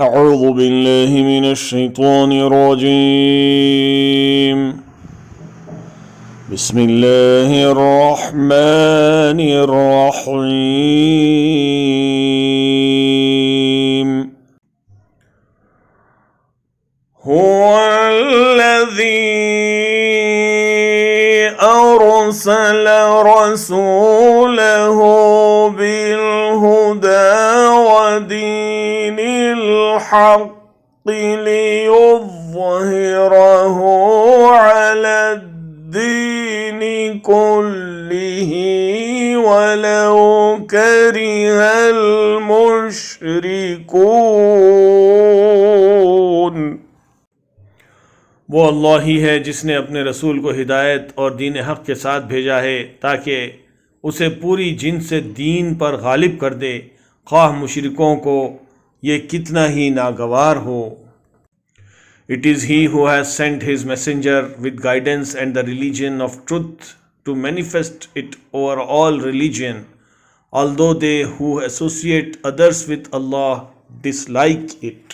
أعوذ بالله من الشيطان الرجيم بسم الله الرحمن الرحيم هو الذي أرسل رسوله بالهدى ودين الحق ليظهره على الدين كله ولو كره المشركون। वो अल्लाह ही है जिसने अपने रसूल को हिदायत और दीन हक़ के साथ भेजा है ताकि उसे पूरी जिन से दीन पर गालिब कर दे, ख्वाह मुशरिकों को ये कितना ही नागवार हो। It is he who has sent his messenger with guidance and the religion of truth to manifest it over all religion, although they who associate others with Allah dislike it.